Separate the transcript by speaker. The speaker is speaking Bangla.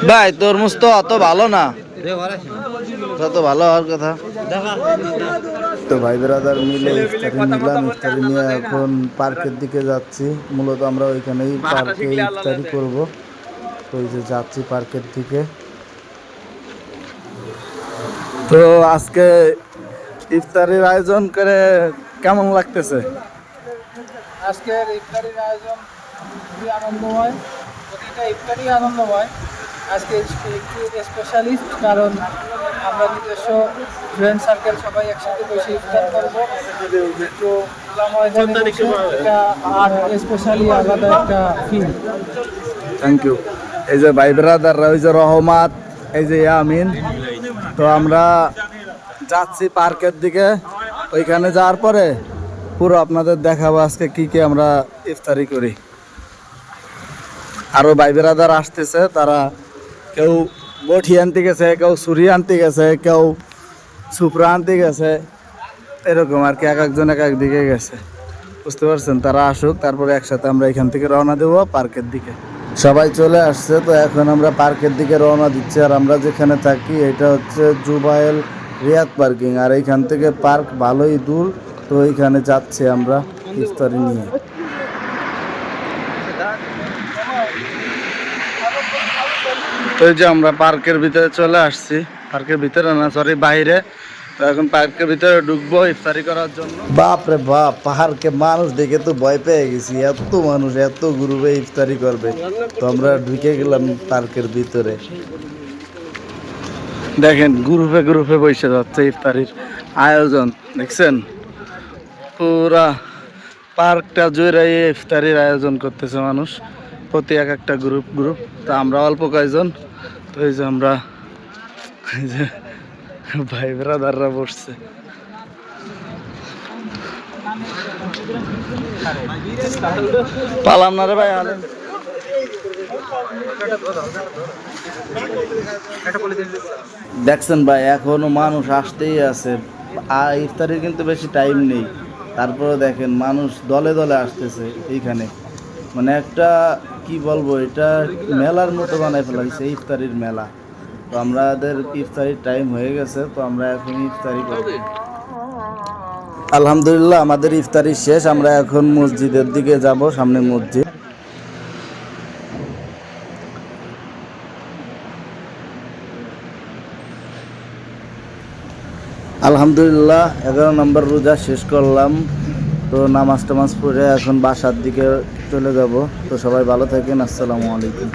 Speaker 1: ভাই তরমুজ তো অত ভালো না, তত ভালো হওয়ার কথা। তো ভাই ব্রাদার মিলে ইফতারি নিলাম, ইফতারি নিয়ে এখন পার্কের দিকে যাচ্ছি। মূলত আমরা ওইখানেই পার্কে ইফতারি করব। তো এই যে যাচ্ছি পার্কের দিকে। তো আজকে ইফতারির আয়োজন করে কেমন লাগতেছে?
Speaker 2: আজকের ইফতারির আয়োজন খুবই আনন্দময়, প্রতিটা ইফতারি আনন্দময়। আজকে একটু স্পেশালিস্ট, কারণ আমরা নিজস্ব ফ্রেন্ড সার্কেল সবাই একসাথে বসে ইফতার করবো। একটু খোলা ময়দানে বসে, এটা আর স্পেশালি আলাদা একটা ফিল।
Speaker 1: Thank you. এই যে ভাই ব্রাদাররা, ওই যে রহমাত, এই যে আমিন। তো আমরা যাচ্ছি পার্কের দিকে। ওইখানে যাওয়ার পরে পুরো আপনাদের দেখাবো আজকে কি কি আমরা ইফতারি করি। আরো ভাই ব্রাদার আসতেছে, তারা কেউ বটি আনতে গেছে, কেউ ছুরি আনতে গেছে, কেউ সুপরা আনতে গেছে, এরকম আর কি, এক একজন এক এক দিকে গেছে। বুঝতে পারছেন? তারা আসুক, তারপরে একসাথে আমরা এখান থেকে রওনা দেবো পার্কের দিকে। সবাই চলে আসছে, তো এখন আমরা পার্কের দিকে রওনা দিচ্ছি। আর আমরা যেখানে থাকি এটা হচ্ছে জুবাইল রিয়াদ পার্কিং, আর এইখান থেকে পার্ক ভালোই দূর। তো এইখানে যাচ্ছি আমরা ইফতারি নিয়ে। তো এই যে আমরা পার্কের ভিতরে চলে আসছি, পার্কের ভিতরে না, সরি বাইরে। তো এখন পার্কের ভিতরে ঢুকবো ইফতারি করার জন্য। বাপ রে বাপ, পাহাড়কে মানুষ দেখে তো ভয় পেয়ে গেছি, এত মানুষ, এত গ্রুপে ইফতারি করবে। তো আমরা ঢুকে গেলাম পার্কের ভিতরে। দেখেন গ্রুপে গ্রুপে বসে যাচ্ছে ইফতারির আয়োজন, দেখছেন? পুরা পার্কটা জুড়ে ইফতারির আয়োজন করতেছে মানুষ, প্রতি এক একটা গ্রুপ গ্রুপ। তা আমরা অল্প কয়েকজন। তো এই যে আমরা, এই যে ভাই ব্রাদাররা বসছে। পালাম না রে ভাই, আলেন দেখছেন ভাই, এখনো মানুষ আসতেই আছে। আর ইফতারির কিন্তু বেশি টাইম নেই, তারপরে দেখেন মানুষ দলে দলে আসতেছে এইখানে। মানে একটা কি বলবো, এটা মেলার মতো বানাই ফেলাইছে, ইফতারির মেলা। তো আমাদের ইফতারির টাইম হয়ে গেছে, তো আমরা এখন ইফতারি করব। আলহামদুলিল্লাহ আমাদের ইফতারি শেষ। আমরা এখন মসজিদের দিকে যাব, সামনে মসজিদ। আলহামদুলিল্লাহ 11 নম্বর রোজা শেষ করলাম। তো নামাজ টামাজ পড়ে এখন বাসার দিকে চলে যাব। তো সবাই ভালো থাকেন, আসসালামু আলাইকুম।